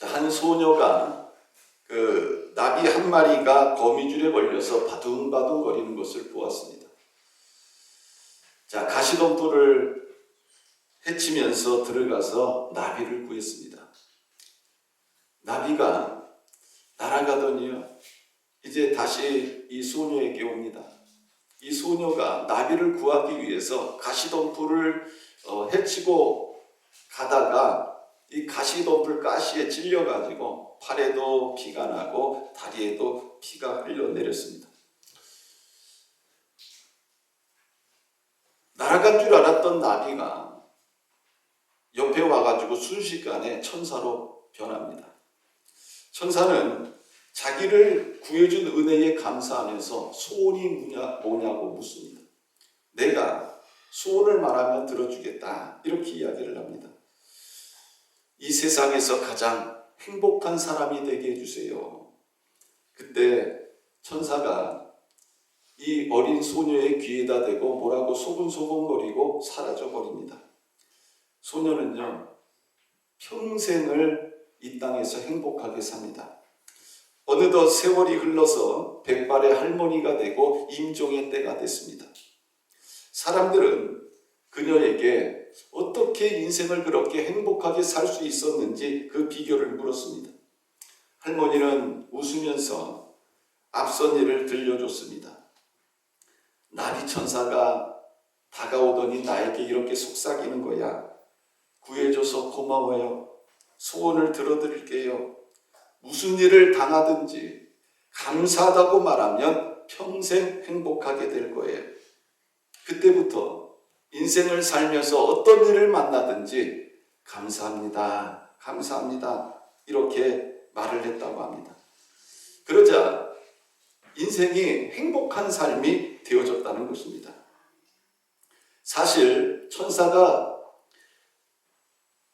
한 소녀가 나비 한 마리가 거미줄에 걸려서 바둥바둥 거리는 것을 보았습니다. 가시덤불을 헤치면서 들어가서 나비를 구했습니다. 나비가 날아가더니요, 이제 다시 이 소녀에게 옵니다. 이 소녀가 나비를 구하기 위해서 가시덤불을 헤치고 가다가 이 가시덤불 가시에 찔려가지고 팔에도 피가 나고 다리에도 피가 흘러내렸습니다. 날아간 줄 알았던 나비가 옆에 와가지고 순식간에 천사로 변합니다. 천사는 자기를 구해준 은혜에 감사하면서 소원이 뭐냐고 묻습니다. 내가 소원을 말하면 들어주겠다, 이렇게 이야기를 합니다. 이 세상에서 가장 행복한 사람이 되게 해주세요. 그때 천사가 이 어린 소녀의 귀에다 대고 뭐라고 소곤소곤거리고 사라져버립니다. 소녀는요, 평생을 이 땅에서 행복하게 삽니다. 어느덧 세월이 흘러서 백발의 할머니가 되고 임종의 때가 됐습니다. 사람들은 그녀에게 어떻게 인생을 그렇게 행복하게 살 수 있었는지 그 비결을 물었습니다. 할머니는 웃으면서 앞선 일을 들려줬습니다. 나비천사가 다가오더니 나에게 이렇게 속삭이는 거야. 구해줘서 고마워요. 소원을 들어드릴게요. 무슨 일을 당하든지 감사하다고 말하면 평생 행복하게 될 거예요. 그때부터 인생을 살면서 어떤 일을 만나든지 감사합니다, 감사합니다, 이렇게 말을 했다고 합니다. 그러자 인생이 행복한 삶이 되어졌다는 것입니다. 사실 천사가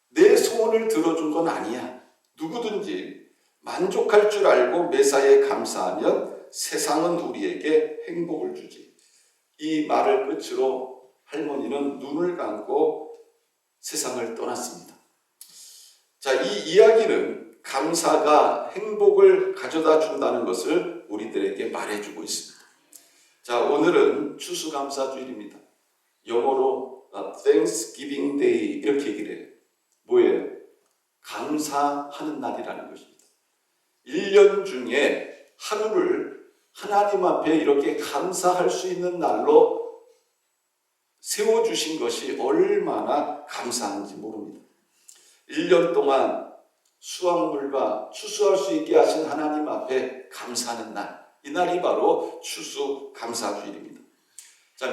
내 소원을 들어준 건 아니야. 누구든지 만족할 줄 알고 매사에 감사하면 세상은 우리에게 행복을 주지. 이 말을 끝으로 할머니는 눈을 감고 세상을 떠났습니다. 이 이야기는 감사가 행복을 가져다 준다는 것을 우리들에게 말해주고 있습니다. 오늘은 추수감사주일입니다. 영어로 Thanksgiving Day 이렇게 얘기를 해요. 뭐예요? 감사하는 날이라는 것입니다. 1년 중에 하루를 하나님 앞에 이렇게 감사할 수 있는 날로 세워주신 것이 얼마나 감사한지 모릅니다. 1년 동안 수확물과 추수할 수 있게 하신 하나님 앞에 감사하는 날, 이 날이 바로 추수감사주일입니다.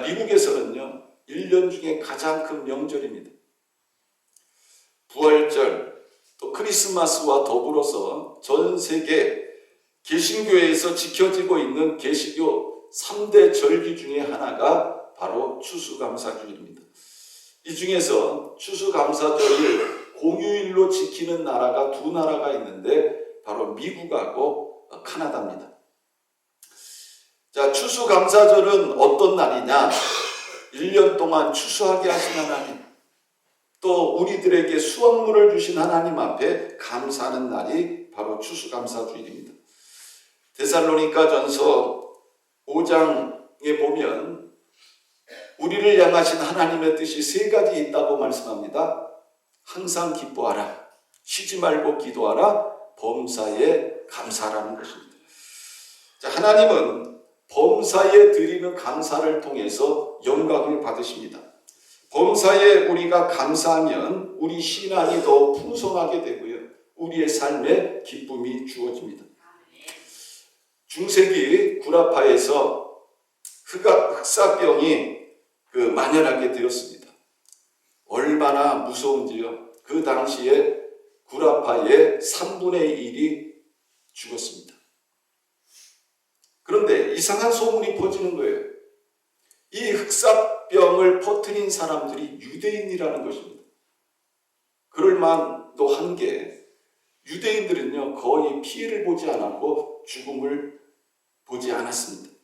미국에서는요, 1년 중에 가장 큰 명절입니다. 부활절, 또 크리스마스와 더불어서 전 세계 개신교회에서 지켜지고 있는 개신교 3대 절기 중에 하나가 바로 추수감사주일입니다. 이 중에서 추수감사절을 공휴일로 지키는 나라가 두 나라가 있는데 바로 미국하고 카나다입니다. 추수감사절은 어떤 날이냐? 1년 동안 추수하게 하신 하나님, 또 우리들에게 수확물을 주신 하나님 앞에 감사하는 날이 바로 추수감사주일입니다. 데살로니가전서 5장에 보면 우리를 향하신 하나님의 뜻이 세 가지 있다고 말씀합니다. 항상 기뻐하라, 쉬지 말고 기도하라, 범사에 감사라는 것입니다. 하나님은 범사에 드리는 감사를 통해서 영광을 받으십니다. 범사에 우리가 감사하면 우리 신앙이 더 풍성하게 되고요, 우리의 삶에 기쁨이 주어집니다. 중세기 구라파에서 흑사병이 만연하게 되었습니다. 얼마나 무서운지요. 그 당시에 구라파의 3분의 1이 죽었습니다. 그런데 이상한 소문이 퍼지는 거예요. 이 흑사병을 퍼뜨린 사람들이 유대인이라는 것입니다. 그럴 만도 한 게 유대인들은요, 거의 피해를 보지 않았고 죽음을 보지 않았습니다.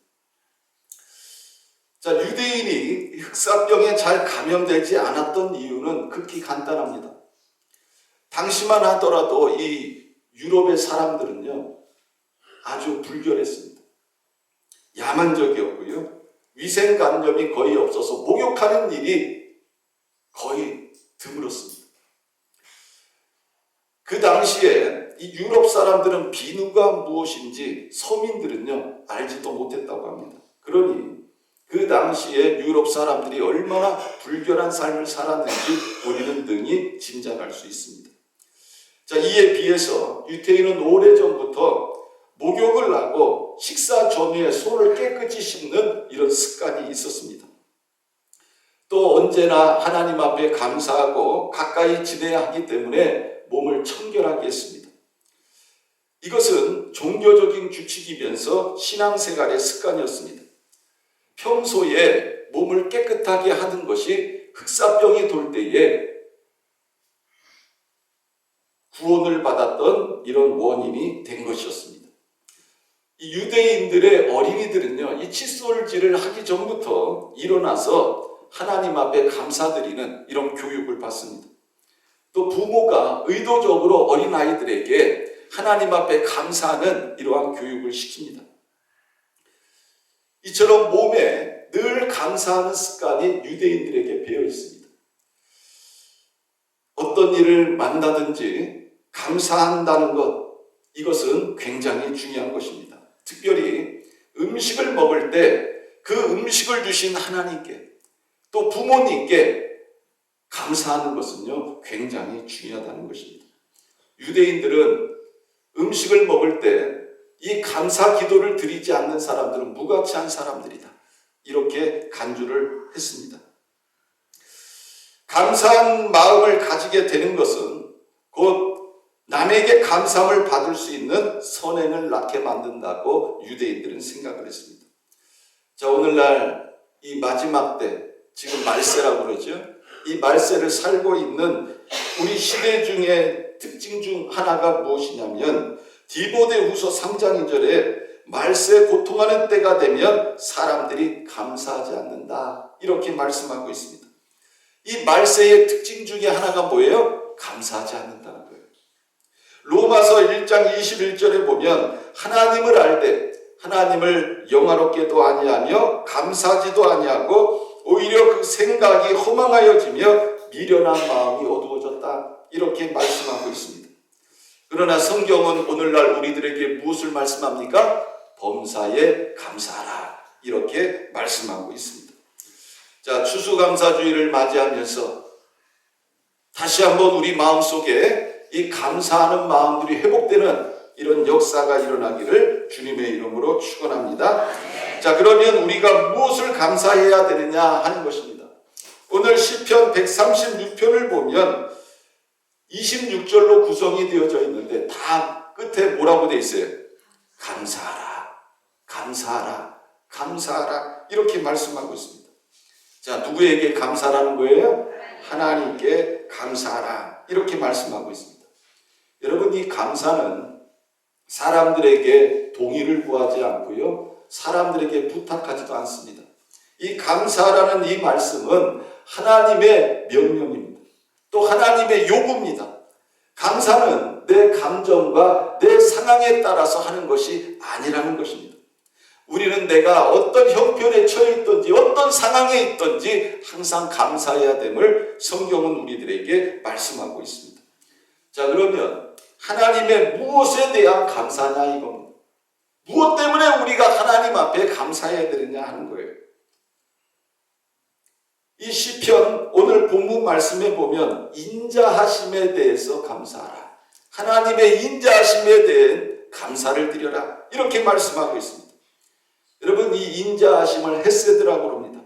유대인이 흑사병에 잘 감염되지 않았던 이유는 극히 간단합니다. 당시만 하더라도 이 유럽의 사람들은요, 아주 불결했습니다. 야만적이었고요. 위생관념이 거의 없어서 목욕하는 일이 거의 드물었습니다. 그 당시에 이 유럽 사람들은 비누가 무엇인지 서민들은요, 알지도 못했다고 합니다. 그러니 그 당시에 유럽 사람들이 얼마나 불결한 삶을 살았는지 우리는 능히 짐작할 수 있습니다. 자, 이에 비해서 유대인은 오래전부터 목욕을 하고 식사 전후에 손을 깨끗이 씻는 이런 습관이 있었습니다. 또 언제나 하나님 앞에 감사하고 가까이 지내야 하기 때문에 몸을 청결하게 했습니다. 이것은 종교적인 규칙이면서 신앙생활의 습관이었습니다. 평소에 몸을 깨끗하게 하는 것이 흑사병이 돌 때에 구원을 받았던 이런 원인이 된 것이었습니다. 이 유대인들의 어린이들은요, 이 칫솔질을 하기 전부터 일어나서 하나님 앞에 감사드리는 이런 교육을 받습니다. 또 부모가 의도적으로 어린아이들에게 하나님 앞에 감사하는 이러한 교육을 시킵니다. 이처럼 몸에 늘 감사하는 습관이 유대인들에게 배어 있습니다. 어떤 일을 만나든지 감사한다는 것, 이것은 굉장히 중요한 것입니다. 특별히 음식을 먹을 때 그 음식을 주신 하나님께 또 부모님께 감사하는 것은요, 굉장히 중요하다는 것입니다. 유대인들은 음식을 먹을 때 이 감사 기도를 드리지 않는 사람들은 무가치한 사람들이다, 이렇게 간주를 했습니다. 감사한 마음을 가지게 되는 것은 곧 남에게 감사함을 받을 수 있는 선행을 낳게 만든다고 유대인들은 생각을 했습니다. 자, 오늘날 이 마지막 때, 지금 말세라고 그러죠. 이 말세를 살고 있는 우리 시대 중에 특징 중 하나가 무엇이냐면 디모데후서 3장 2절에 말세 고통하는 때가 되면 사람들이 감사하지 않는다, 이렇게 말씀하고 있습니다. 이 말세의 특징 중에 하나가 뭐예요? 감사하지 않는다는 거예요. 로마서 1장 21절에 보면 하나님을 알되 하나님을 영화롭게도 아니하며 감사하지도 아니하고 오히려 그 생각이 허망하여지며 미련한 마음이 어두워졌다, 이렇게 말씀하고 있습니다. 그러나 성경은 오늘날 우리들에게 무엇을 말씀합니까? 범사에 감사하라, 이렇게 말씀하고 있습니다. 자, 추수감사주의를 맞이하면서 다시 한번 우리 마음속에 이 감사하는 마음들이 회복되는 이런 역사가 일어나기를 주님의 이름으로 축원합니다. 자, 그러면 우리가 무엇을 감사해야 되느냐 하는 것입니다. 오늘 시편 136편을 보면 26절로 구성이 되어져 있는데 다 끝에 뭐라고 되어 있어요? 감사하라, 감사하라, 감사하라, 이렇게 말씀하고 있습니다. 자, 누구에게 감사라는 거예요? 하나님께 감사하라, 이렇게 말씀하고 있습니다. 여러분, 이 감사는 사람들에게 동의를 구하지 않고요, 사람들에게 부탁하지도 않습니다. 이 감사라는 이 말씀은 하나님의 명령입니다. 또 하나님의 요구입니다. 감사는 내 감정과 내 상황에 따라서 하는 것이 아니라는 것입니다. 우리는 내가 어떤 형편에 처해 있든지 어떤 상황에 있든지 항상 감사해야 됨을 성경은 우리들에게 말씀하고 있습니다. 자, 그러면 하나님의 무엇에 대한 감사냐 이겁니다. 무엇 때문에 우리가 하나님 앞에 감사해야 되느냐 하는 거예요. 이 시편 오늘 본문 말씀에 보면 인자하심에 대해서 감사하라, 하나님의 인자하심에 대한 감사를 드려라, 이렇게 말씀하고 있습니다. 여러분, 이 인자하심을 헤세드라고 합니다.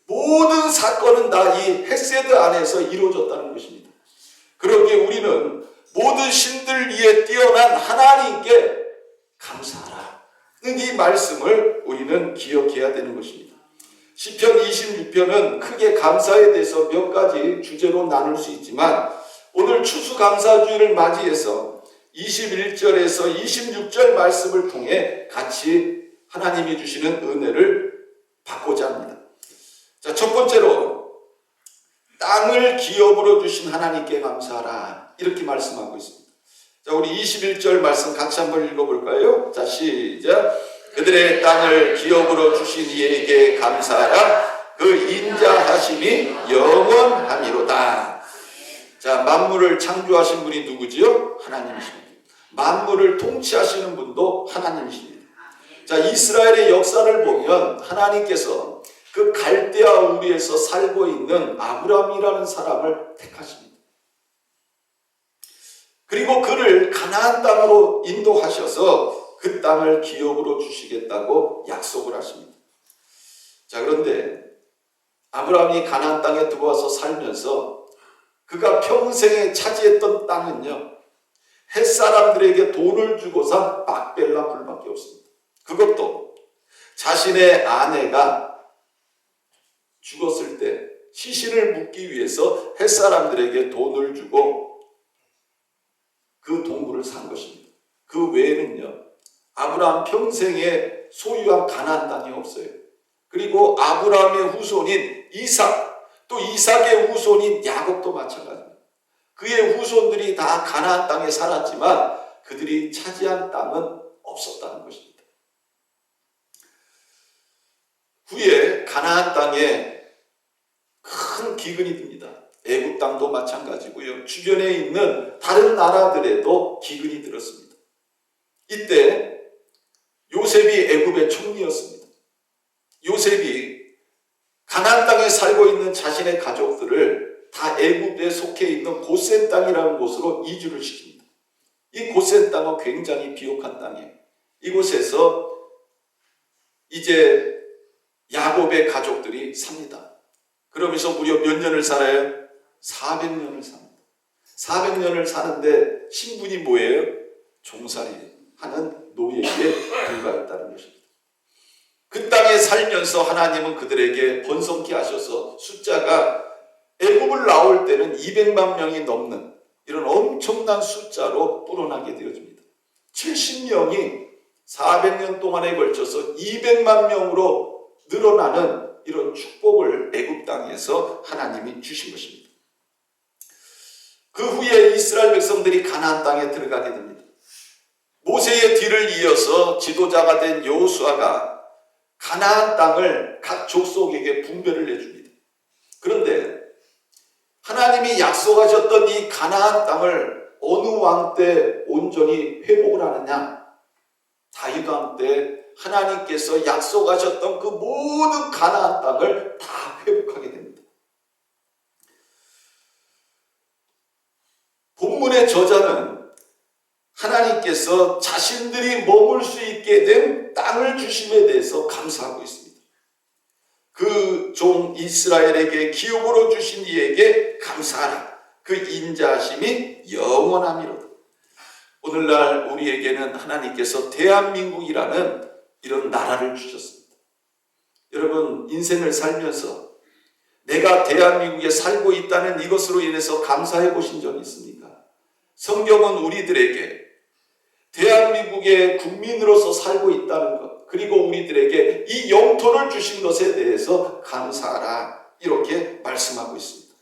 모든 사건은 다 이 헤세드 안에서 이루어졌다는 것입니다. 그러기에 우리는 모든 신들 위에 뛰어난 하나님께 감사하라는 이 말씀을 우리는 기억해야 되는 것입니다. 시편 26편은 크게 감사에 대해서 몇 가지 주제로 나눌 수 있지만 오늘 추수감사주의를 맞이해서 21절에서 26절 말씀을 통해 같이 하나님이 주시는 은혜를 받고자 합니다. 자, 첫 번째로 땅을 기업으로 주신 하나님께 감사하라, 이렇게 말씀하고 있습니다. 자, 우리 21절 말씀 같이 한번 읽어볼까요? 자, 시작. 그들의 땅을 기업으로 주신 이에게 감사하라. 그 인자하심이 영원하미로다. 자, 만물을 창조하신 분이 누구지요? 하나님이십니다. 만물을 통치하시는 분도 하나님이십니다. 자, 이스라엘의 역사를 보면 하나님께서 그 갈대아 우리에서 살고 있는 아브라함이라는 사람을 택하십니다. 그리고 그를 가나안 땅으로 인도하셔서 그 땅을 기업으로 주시겠다고 약속을 하십니다. 자, 그런데 아브라함이 가나안 땅에 들어와서 살면서 그가 평생에 차지했던 땅은요, 햇사람들에게 돈을 주고 산 막벨라 불밖에 없습니다. 그것도 자신의 아내가 죽었을 때 시신을 묻기 위해서 햇사람들에게 돈을 주고 그 동굴을 산 것입니다. 그 외에는요, 아브라함 평생에 소유한 가나안 땅이 없어요. 그리고 아브라함의 후손인 이삭, 또 이삭의 후손인 야곱도 마찬가지입니다. 그의 후손들이 다 가나안 땅에 살았지만 그들이 차지한 땅은 없었다는 것입니다. 후에 가나안 땅에 큰 기근이 듭니다. 애굽 땅도 마찬가지고요. 주변에 있는 다른 나라들에도 기근이 들었습니다. 이때 요셉이 애굽의 총리였습니다. 요셉이 가나안 땅에 살고 있는 자신의 가족들을 다 애굽에 속해 있는 고센 땅이라는 곳으로 이주를 시킵니다. 이 고센 땅은 굉장히 비옥한 땅이에요. 이곳에서 이제 야곱의 가족들이 삽니다. 그러면서 무려 몇 년을 살아요? 400년을 삽니다. 400년을 사는데 신분이 뭐예요? 종살이 하는 노예에 불과했다는 것입니다. 그 땅에 살면서 하나님은 그들에게 번성케 하셔서 숫자가 애굽을 나올 때는 200만 명이 넘는 이런 엄청난 숫자로 불어나게 되어집니다. 70명이 400년 동안에 걸쳐서 200만 명으로 늘어나는 이런 축복을 애굽 땅에서 하나님이 주신 것입니다. 그 후에 이스라엘 백성들이 가나안 땅에 들어가게 됩니다. 모세의 뒤를 이어서 지도자가 된 여호수아가 가나안 땅을 각 족속에게 분배를 해줍니다. 그런데 하나님이 약속하셨던 이 가나안 땅을 어느 왕 때 온전히 회복을 하느냐? 다윗 왕 때 하나님께서 약속하셨던 그 모든 가나안 땅을 다 회복하게 됩니다. 본문의 저자는 하나님께서 자신들이 머물 수 있게 된 땅을 주심에 대해서 감사하고 있습니다. 그 종 이스라엘에게 기업으로 주신 이에게 감사하라. 그 인자하심이 영원함이로다. 오늘날 우리에게는 하나님께서 대한민국이라는 이런 나라를 주셨습니다. 여러분, 인생을 살면서 내가 대한민국에 살고 있다는 이것으로 인해서 감사해 보신 적이 있습니까? 성경은 우리들에게 대한민국의 국민으로서 살고 있다는 것, 그리고 우리들에게 이 영토를 주신 것에 대해서 감사하라, 이렇게 말씀하고 있습니다.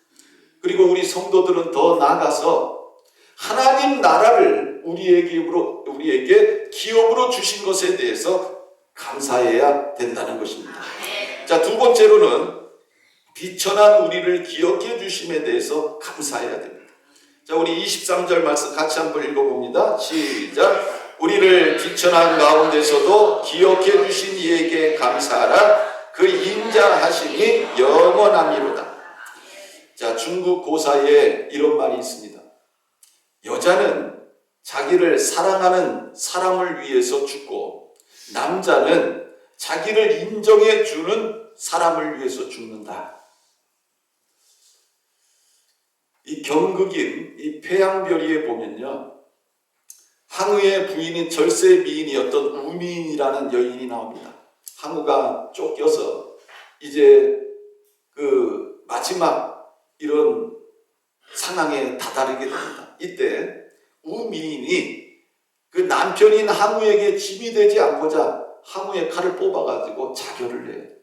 그리고 우리 성도들은 더 나아가서 하나님 나라를 우리에게 기업으로 주신 것에 대해서 감사해야 된다는 것입니다. 자, 두 번째로는 비천한 우리를 기억해 주심에 대해서 감사해야 됩니다. 자, 우리 23절 말씀 같이 한번 읽어봅니다. 시작. 우리를 비천한 가운데서도 기억해 주신 이에게 감사하라. 그 인자하심이 영원함이로다. 자, 중국 고사에 이런 말이 있습니다. 여자는 자기를 사랑하는 사람을 위해서 죽고 남자는 자기를 인정해 주는 사람을 위해서 죽는다. 이 경극인 이 폐양별이에 보면요, 항우의 부인인 절세 미인이었던 우미인이라는 여인이 나옵니다. 항우가 쫓겨서 이제 그 마지막 이런 상황에 다다르게 됩니다. 이때 우미인이 그 남편인 항우에게 짐이 되지 않고자 항우의 칼을 뽑아가지고 자결을 해요.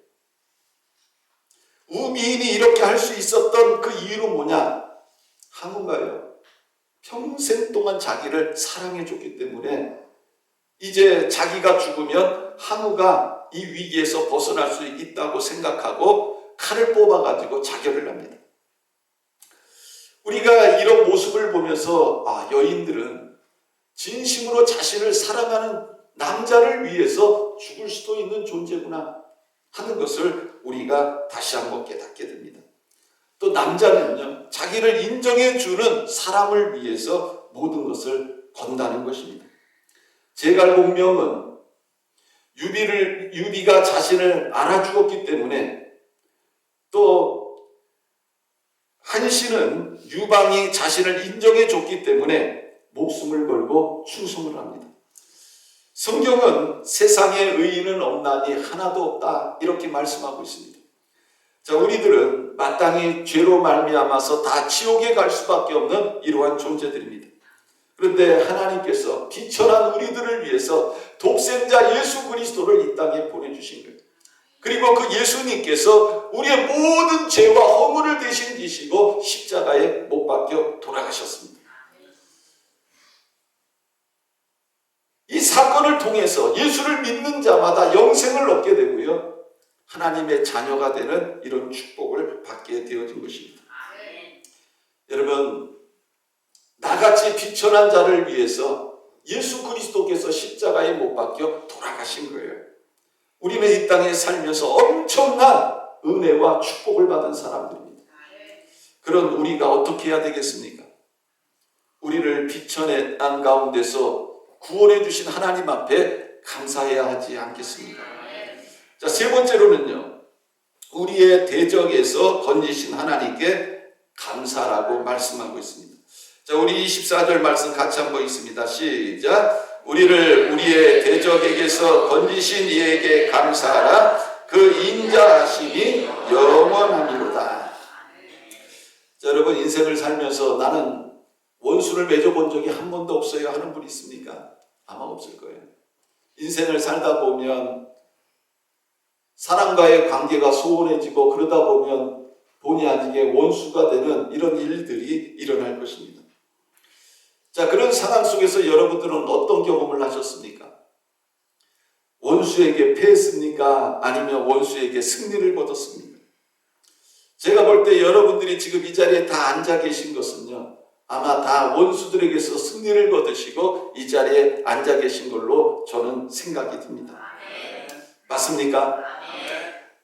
우미인이 이렇게 할 수 있었던 그 이유는 뭐냐? 항우가요, 평생 동안 자기를 사랑해 줬기 때문에 이제 자기가 죽으면 한우가 이 위기에서 벗어날 수 있다고 생각하고 칼을 뽑아가지고 자결을 합니다. 우리가 이런 모습을 보면서 여인들은 진심으로 자신을 사랑하는 남자를 위해서 죽을 수도 있는 존재구나 하는 것을 우리가 다시 한번 깨닫게 됩니다. 또 남자는요, 자기를 인정해주는 사람을 위해서 모든 것을 건다는 것입니다. 제갈공명은 유비가 자신을 알아주었기 때문에, 또 한신은 유방이 자신을 인정해줬기 때문에 목숨을 걸고 충성을 합니다. 성경은 세상에 의인은 없나니 하나도 없다 이렇게 말씀하고 있습니다. 자, 우리들은 마땅히 죄로 말미암아서 다 지옥에 갈 수밖에 없는 이러한 존재들입니다. 그런데 하나님께서 비천한 우리들을 위해서 독생자 예수 그리스도를 이 땅에 보내주신 거예요. 그리고 그 예수님께서 우리의 모든 죄와 허물을 대신 지시고 십자가에 못 박혀 돌아가셨습니다. 이 사건을 통해서 예수를 믿는 자마다 영생을 얻게 되고요, 하나님의 자녀가 되는 이런 축복을 받게 되어진 것입니다. 여러분, 나같이 비천한 자를 위해서 예수 그리스도께서 십자가에 못 박혀 돌아가신 거예요. 우리는 이 땅에 살면서 엄청난 은혜와 축복을 받은 사람들입니다. 그런 우리가 어떻게 해야 되겠습니까? 우리를 비천한 가운데서 구원해 주신 하나님 앞에 감사해야 하지 않겠습니까? 자, 세 번째로는요, 우리의 대적에서 건지신 하나님께 감사라고 말씀하고 있습니다. 자, 우리 24절 말씀 같이 한번 읽습니다. 시작. 우리를 우리의 대적에게서 건지신 이에게 감사하라. 그 인자하심이 영원하미로다. 자, 여러분, 인생을 살면서 나는 원수를 맺어본 적이 한 번도 없어요 하는 분 있습니까? 아마 없을 거예요. 인생을 살다 보면 사람과의 관계가 소원해지고 그러다 보면 본의 아니게 원수가 되는 이런 일들이 일어날 것입니다. 자, 그런 상황 속에서 여러분들은 어떤 경험을 하셨습니까? 원수에게 패했습니까? 아니면 원수에게 승리를 거뒀습니까? 제가 볼 때 여러분들이 지금 이 자리에 다 앉아 계신 것은요, 아마 다 원수들에게서 승리를 거두시고 이 자리에 앉아 계신 걸로 저는 생각이 듭니다. 맞습니까?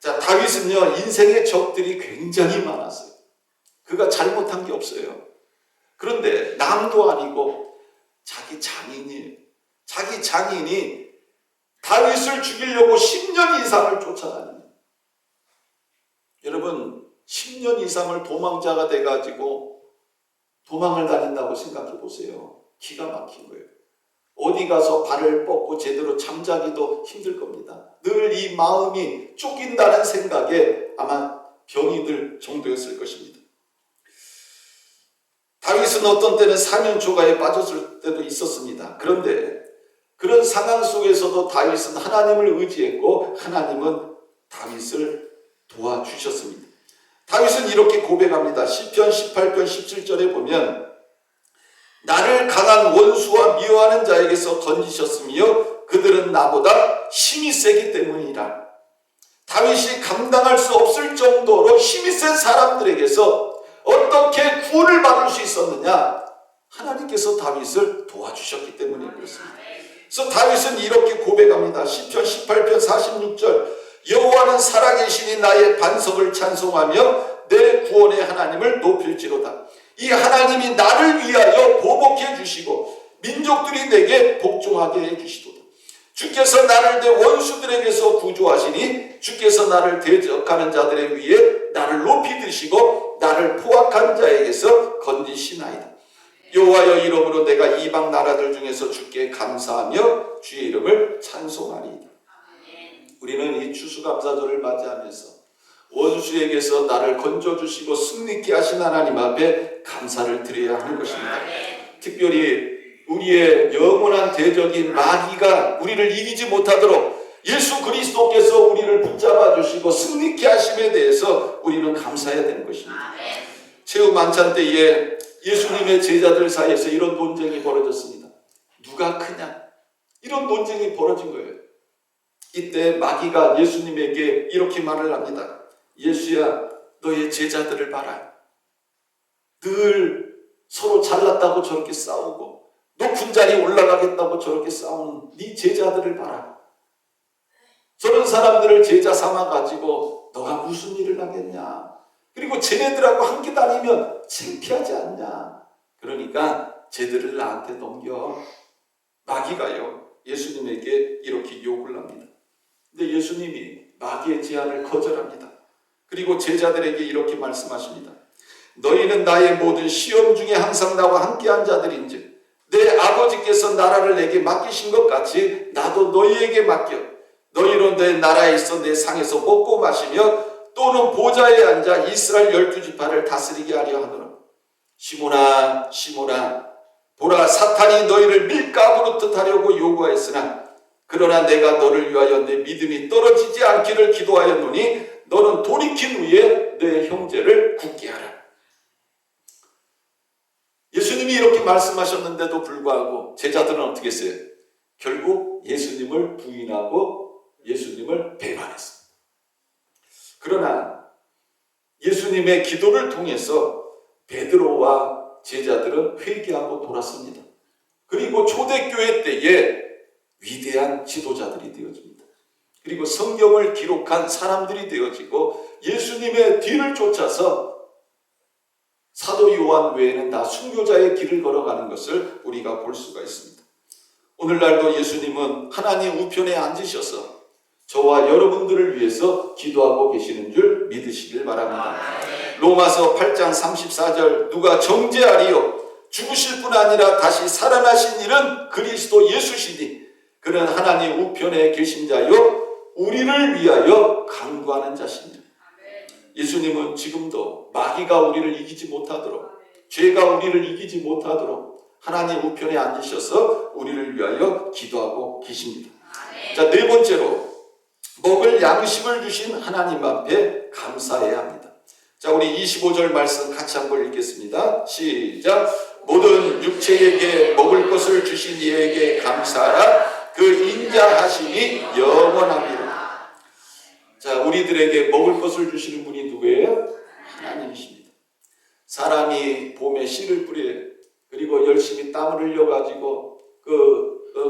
자, 다윗은요, 인생의 적들이 굉장히 많았어요. 그가 잘못한 게 없어요. 그런데 남도 아니고 자기 장인이에요. 자기 장인이 다윗을 죽이려고 10년 이상을 쫓아다닙니다. 여러분, 10년 이상을 도망자가 돼가지고 도망을 다닌다고 생각해 보세요. 기가 막힌 거예요. 어디 가서 발을 뻗고 제대로 잠자기도 힘들 겁니다. 늘 이 마음이 쫓긴다는 생각에 아마 병이 들 정도였을 것입니다. 다윗은 어떤 때는 사면초가에 빠졌을 때도 있었습니다. 그런데 그런 상황 속에서도 다윗은 하나님을 의지했고 하나님은 다윗을 도와주셨습니다. 다윗은 이렇게 고백합니다. 시편 18편 17절에 보면 나를 강한 원수와 미워하는 자에게서 건지셨으며 그들은 나보다 힘이 세기 때문이라. 다윗이 감당할 수 없을 정도로 힘이 센 사람들에게서 어떻게 구원을 받을 수 있었느냐? 하나님께서 다윗을 도와주셨기 때문에 그렇습니다. 그래서 다윗은 이렇게 고백합니다. 시편 18편 46절 여호와는 살아계시니 나의 반석을 찬송하며 내 구원의 하나님을 높일지로다. 이 하나님이 나를 위하여 보복해 주시고 민족들이 내게 복종하게 해 주시도다. 주께서 나를 내 원수들에게서 구조하시니 주께서 나를 대적하는 자들에 위해 나를 높이 드시고 나를 포악한 자에게서 건지시나이다. 여호와여 이름으로 내가 이방 나라들 중에서 주께 감사하며 주의 이름을 찬송하리이다. 우리는 이 추수감사절을 맞이하면서 원수에게서 나를 건져주시고 승리케 하신 하나님 앞에 감사를 드려야 하는 것입니다. 특별히 우리의 영원한 대적인 마귀가 우리를 이기지 못하도록 예수 그리스도께서 우리를 붙잡아 주시고 승리케 하심에 대해서 우리는 감사해야 되는 것입니다. 최후 만찬 때에 예수님의 제자들 사이에서 이런 논쟁이 벌어졌습니다. 누가 크냐? 이런 논쟁이 벌어진 거예요. 이때 마귀가 예수님에게 이렇게 말을 합니다. 예수야, 너의 제자들을 봐라. 늘 서로 잘났다고 저렇게 싸우고 높은 자리에 올라가겠다고 저렇게 싸우는 네 제자들을 봐라. 저런 사람들을 제자 삼아가지고 너가 무슨 일을 하겠냐. 그리고 쟤네들하고 함께 다니면 창피하지 않냐. 그러니까 쟤들을 나한테 넘겨. 마귀가요, 예수님에게 이렇게 욕을 합니다. 근데 예수님이 마귀의 제안을 거절합니다. 그리고 제자들에게 이렇게 말씀하십니다. 너희는 나의 모든 시험 중에 항상 나와 함께한 자들인즉 내 아버지께서 나라를 내게 맡기신 것 같이 나도 너희에게 맡겨. 너희로 내 나라에 있어 내 상에서 먹고 마시며 또는 보좌에 앉아 이스라엘 12지파를 다스리게 하려 하노라. 시몬아 시몬아, 보라, 사탄이 너희를 밀가부르듯 하려고 요구하였으나 그러나 내가 너를 위하여 내 믿음이 떨어지지 않기를 기도하였노니 너는 돌이킨 후에 내 형제를 굳게 하라. 예수님이 이렇게 말씀하셨는데도 불구하고 제자들은 어떻게 했어요? 결국 예수님을 부인하고 예수님을 배반했습니다. 그러나 예수님의 기도를 통해서 베드로와 제자들은 회개하고 돌았습니다. 그리고 초대교회 때에 위대한 지도자들이 되어집니다. 그리고 성경을 기록한 사람들이 되어지고 예수님의 뒤를 쫓아서 사도 요한 외에는 다 순교자의 길을 걸어가는 것을 우리가 볼 수가 있습니다. 오늘날도 예수님은 하나님 우편에 앉으셔서 저와 여러분들을 위해서 기도하고 계시는 줄 믿으시길 바랍니다. 로마서 8장 34절 누가 정죄하리요? 죽으실 뿐 아니라 다시 살아나신 이는 그리스도 예수시니 그는 하나님 우편에 계신 자요 우리를 위하여 간구하는 자시니라. 예수님은 지금도 마귀가 우리를 이기지 못하도록, 죄가 우리를 이기지 못하도록 하나님 우편에 앉으셔서 우리를 위하여 기도하고 계십니다. 자, 네 번째로 먹을 양식을 주신 하나님 앞에 감사해야 합니다. 자, 우리 25절 말씀 같이 한번 읽겠습니다. 시작. 모든 육체에게 먹을 것을 주신 이에게 감사하라. 그 인자하심이 영원합니다. 자, 우리들에게 먹을 것을 주시는 분이 누구예요? 하나님이십니다. 사람이 봄에 씨를 뿌려요. 그리고 열심히 땀을 흘려가지고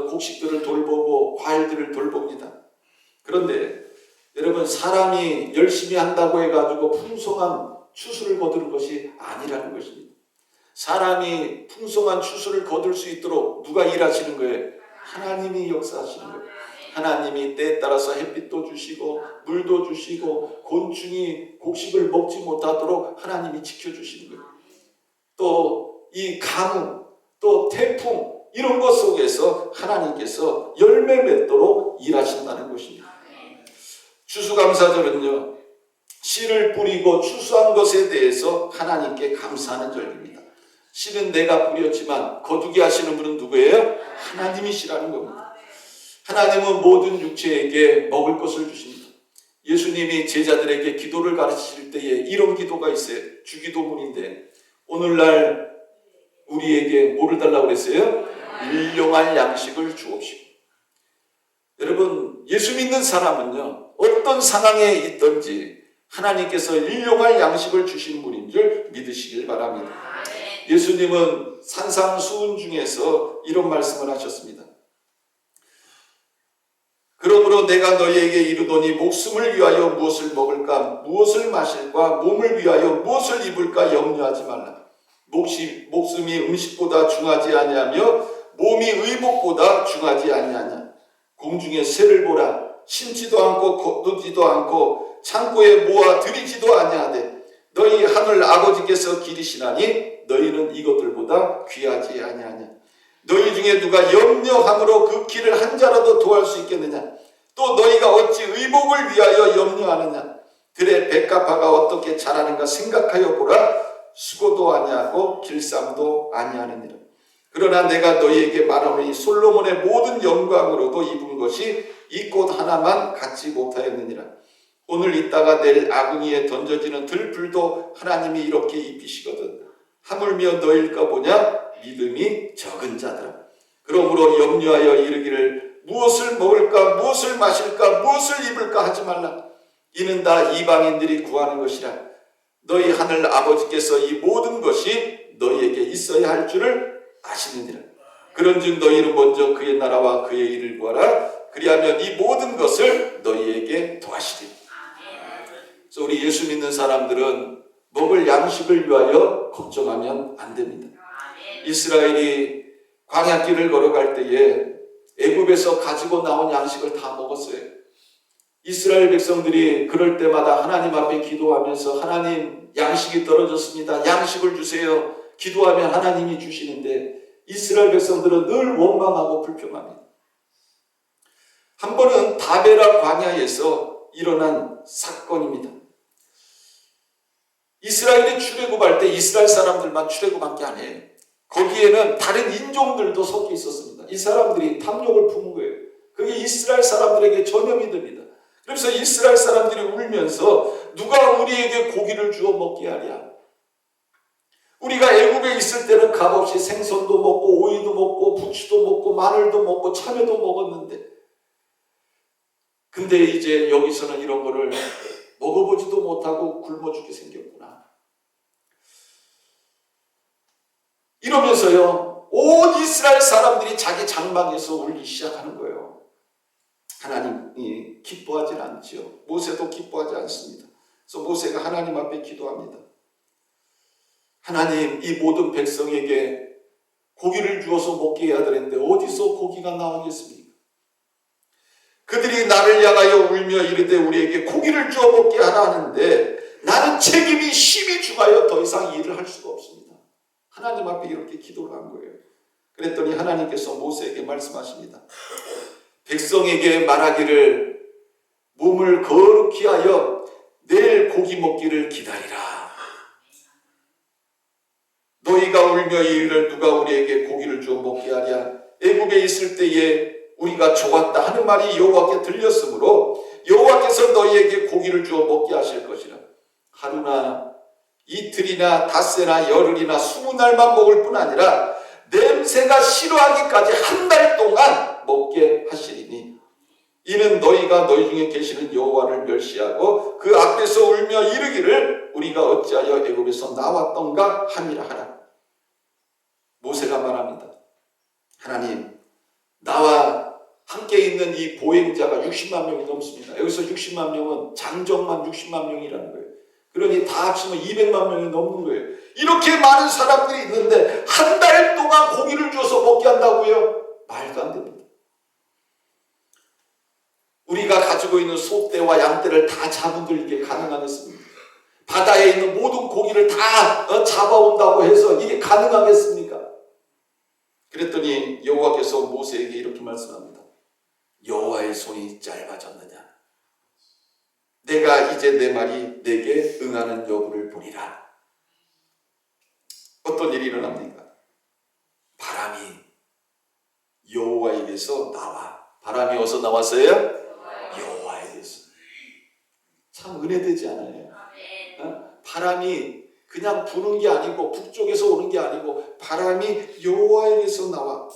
곡식들을 돌보고 과일들을 돌봅니다. 그런데 여러분, 사람이 열심히 한다고 해가지고 풍성한 추수를 거두는 것이 아니라는 것입니다. 사람이 풍성한 추수를 거둘 수 있도록 누가 일하시는 거예요? 하나님이 역사하시는 거예요. 하나님이 때에 따라서 햇빛도 주시고 물도 주시고 곤충이 곡식을 먹지 못하도록 하나님이 지켜주시는 거예요. 또 이 가뭄, 또 태풍 이런 것 속에서 하나님께서 열매 맺도록 일하신다는 것입니다. 추수감사절은요, 씨를 뿌리고 추수한 것에 대해서 하나님께 감사하는 절기입니다. 씨는 내가 뿌렸지만 거두게 하시는 분은 누구예요? 하나님이시라는 겁니다. 하나님은 모든 육체에게 먹을 것을 주십니다. 예수님이 제자들에게 기도를 가르치실 때에 이런 기도가 있어요. 주기도문인데 오늘날 우리에게 뭐를 달라고 그랬어요? 일용할 양식을 주옵시고. 여러분, 예수 믿는 사람은요, 어떤 상황에 있든지 하나님께서 일용할 양식을 주신 분인 줄 믿으시길 바랍니다. 예수님은 산상수훈 중에서 이런 말씀을 하셨습니다. 그러므로 내가 너희에게 이르노니 목숨을 위하여 무엇을 먹을까 무엇을 마실까 몸을 위하여 무엇을 입을까 염려하지 말라. 목숨이 음식보다 중하지 아니하며 몸이 의복보다 중하지 아니하냐. 공중의 새를 보라. 심지도 않고 거두지도 않고 창고에 모아 들이지도 아니하되 너희 하늘 아버지께서 기르시나니 너희는 이것들보다 귀하지 아니하냐. 너희 중에 누가 염려함으로 그 길을 한 자라도 도할 수 있겠느냐. 또 너희가 어찌 의복을 위하여 염려하느냐. 들의 백합화가 어떻게 자라는가 생각하여 보라. 수고도 아니하고 길쌈도 아니하느니라. 그러나 내가 너희에게 말하노니 솔로몬의 모든 영광으로도 입은 것이 이 꽃 하나만 갖지 못하였느니라. 오늘 있다가 내일 아궁이에 던져지는 들풀도 하나님이 이렇게 입히시거든 하물며 너희일까 보냐? 믿음이 적은 자들아. 그러므로 염려하여 이르기를 무엇을 먹을까 무엇을 마실까 무엇을 입을까 하지 말라. 이는 다 이방인들이 구하는 것이라. 너희 하늘 아버지께서 이 모든 것이 너희에게 있어야 할 줄을 아시느니라. 그런즉 너희는 먼저 그의 나라와 그의 일을 구하라. 그리하면 이 모든 것을 너희에게 더하시리라. 그래서 우리 예수 믿는 사람들은 먹을 양식을 위하여 걱정하면 안 됩니다. 이스라엘이 광야길을 걸어갈 때에 애굽에서 가지고 나온 양식을 다 먹었어요. 이스라엘 백성들이 그럴 때마다 하나님 앞에 기도하면서 하나님 양식이 떨어졌습니다. 양식을 주세요. 기도하면 하나님이 주시는데 이스라엘 백성들은 늘 원망하고 불평합니다. 한 번은 다베라 광야에서 일어난 사건입니다. 이스라엘이 출애굽할 때 이스라엘 사람들만 출애굽한 게 아니에요. 거기에는 다른 인종들도 섞여 있었습니다. 이 사람들이 탐욕을 품은 거예요. 그게 이스라엘 사람들에게 전염이 됩니다. 그래서 이스라엘 사람들이 울면서 누가 우리에게 고기를 주어 먹게 하랴. 우리가 애굽에 있을 때는 값없이 생선도 먹고 오이도 먹고 부추도 먹고 마늘도 먹고 참외도 먹었는데 근데 이제 여기서는 이런 거를 먹어보지도 못하고 굶어 죽게 생겼구나. 이러면서요, 온 이스라엘 사람들이 자기 장막에서 울기 시작하는 거예요. 하나님이 기뻐하지 않지요. 모세도 기뻐하지 않습니다. 그래서 모세가 하나님 앞에 기도합니다. 하나님, 이 모든 백성에게 고기를 주어서 먹게 해야 되는데 어디서 고기가 나오겠습니까? 그들이 나를 향하여 울며 이르되 우리에게 고기를 주어 먹게 하라 하는데 나는 책임이 심히 중하여 더 이상 일을 할 수가 없습니다. 하나님 앞에 이렇게 기도를 한 거예요. 그랬더니 하나님께서 모세에게 말씀하십니다. 백성에게 말하기를 몸을 거룩히 하여 내일 고기 먹기를 기다리라. 너희가 울며 이르기를 누가 우리에게 고기를 주어 먹게 하랴. 애굽에 있을 때에 우리가 좋았다 하는 말이 여호와께 들렸으므로 여호와께서 너희에게 고기를 주어 먹게 하실 것이라. 하루나 이틀이나 닷새나 열흘이나 20날만 먹을 뿐 아니라 냄새가 싫어하기까지 한 달 동안 먹게 하시리니 이는 너희가 너희 중에 계시는 여호와를 멸시하고 그 앞에서 울며 이르기를 우리가 어찌하여 애굽에서 나왔던가 함이라 하라. 모세가 말합니다. 하나님, 나와 함께 있는 이 보행자가 60만 명이 넘습니다. 여기서 60만 명은 장정만 60만 명이라는 거예요. 그러니 다 합치면 200만 명이 넘는 거예요. 이렇게 많은 사람들이 있는데 한 달 동안 고기를 줘서 먹게 한다고요? 말도 안 됩니다. 우리가 가지고 있는 소떼와 양떼를 다 잡아들 이게 가능하겠습니까? 바다에 있는 모든 고기를 다 잡아온다고 해서 이게 가능하겠습니까? 그랬더니 여호와께서 모세에게 이렇게 말씀합니다. 여호와의 손이 짧아졌느냐? 내가 이제 내 말이 내게 응하는 여부를 보리라. 어떤 일이 일어납니까? 바람이 여호와에게서 나와. 바람이 어디서 나왔어요? 여호와에게서. 참 은혜되지 않아요? 바람이 그냥 부는 게 아니고 북쪽에서 오는 게 아니고 바람이 여호와에게서 나와.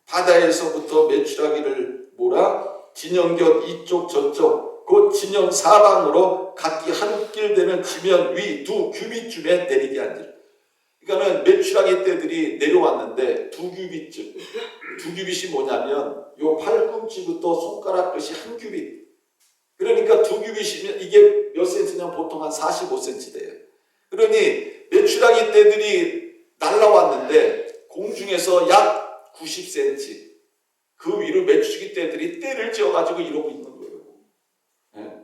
바다에서부터 메추라기를 몰아 진영곁 이쪽 저쪽 곧 진영 사방으로 각기 한 길 되는 지면 위 2규빗쯤에 내리게 한지라. 그러니까는 메추라기 떼들이 내려왔는데 2규빗쯤. 2규빗이 뭐냐면 요 팔꿈치부터 손가락 끝이 한 규빗. 그러니까 2규빗이면 이게 몇 센치냐면 보통 한 45cm 돼요. 그러니 메추라기 떼들이 날라왔는데 공중에서 약 90cm 그 위로 메추라기 떼들이 떼를 지어가지고 이러고 있는 거예요. 네.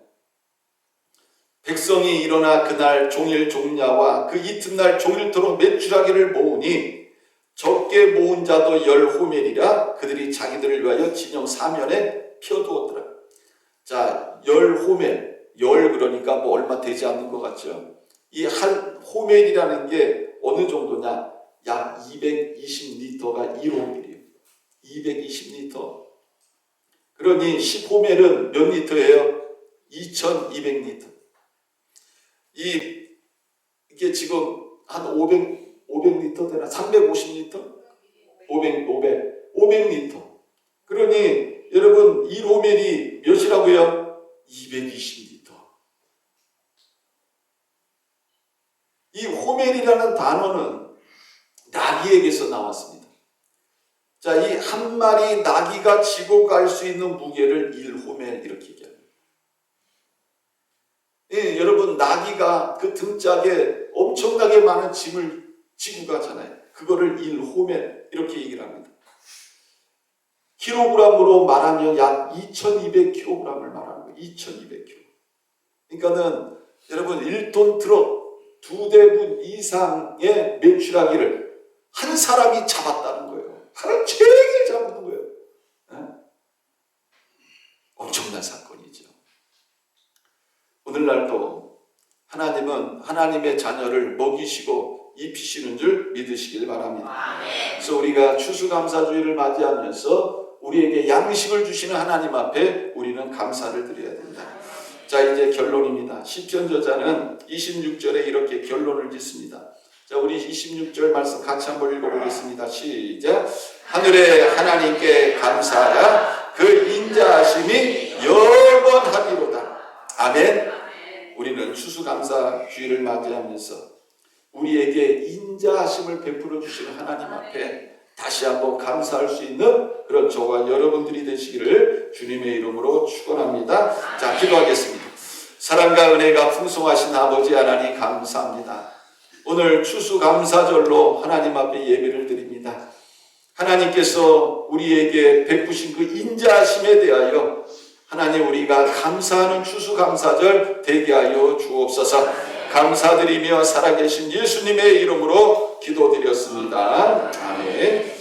백성이 일어나 그날 종일 종야와 그 이튿날 종일토록 메추라기를 모으니 적게 모은 자도 10호멜이라 그들이 자기들을 위하여 진영 사면에 펴두었더라. 자, 10호멜, 10 그러니까 뭐 얼마 되지 않는 것 같죠? 이 한 호멜이라는 게 어느 정도냐? 약 220리터가 1호멜이에요. 220리터. 그러니 10호멜은 몇 리터예요? 2200리터. 이게 지금 한 500리터 500리터 되나? 350리터? 500리터. 그러니 여러분 이 호멜이 몇이라고요? 220리터. 이 호멜이라는 단어는 나귀에게서 나왔습니다. 자, 이 한 마리 나귀가 지고 갈 수 있는 무게를 1호멜 이렇게 얘기합니다. 예, 여러분 나귀가 그 등짝에 엄청나게 많은 짐을 지고 가잖아요. 그거를 1호멜 이렇게 얘기를 합니다. 킬로그램으로 말하면 약 2200kg을 말하는 거예요. 2200kg. 그러니까는 여러분 1톤 트럭 2대분 이상의 메추라기를 한 사람이 잡았다는 거예요. 하루 종일 잡는 거예요. 네? 엄청난 사건이죠. 오늘날도 하나님은 하나님의 자녀를 먹이시고 입히시는 줄 믿으시길 바랍니다. 그래서 우리가 추수감사주의를 맞이하면서 우리에게 양식을 주시는 하나님 앞에 우리는 감사를 드려야 된다. 자, 이제 결론입니다. 시편 저자는 26절에 이렇게 결론을 짓습니다. 자, 우리 26절 말씀 같이 한번 읽어보겠습니다. 시작. 하늘의 하나님께 감사하라. 그 인자하심이 영원하리로다. 아멘. 우리는 추수감사주의를 맞이하면서 우리에게 인자하심을 베풀어 주시는 하나님 앞에 다시 한번 감사할 수 있는 그런 저와 여러분들이 되시기를 주님의 이름으로 축원합니다. 자, 기도하겠습니다. 사랑과 은혜가 풍성하신 아버지 하나님 감사합니다. 오늘 추수감사절로 하나님 앞에 예배를 드립니다. 하나님께서 우리에게 베푸신 그 인자하심에 대하여 하나님 우리가 감사하는 추수감사절 되게 하여 주옵소서. 감사드리며 살아계신 예수님의 이름으로 기도드렸습니다. 아멘.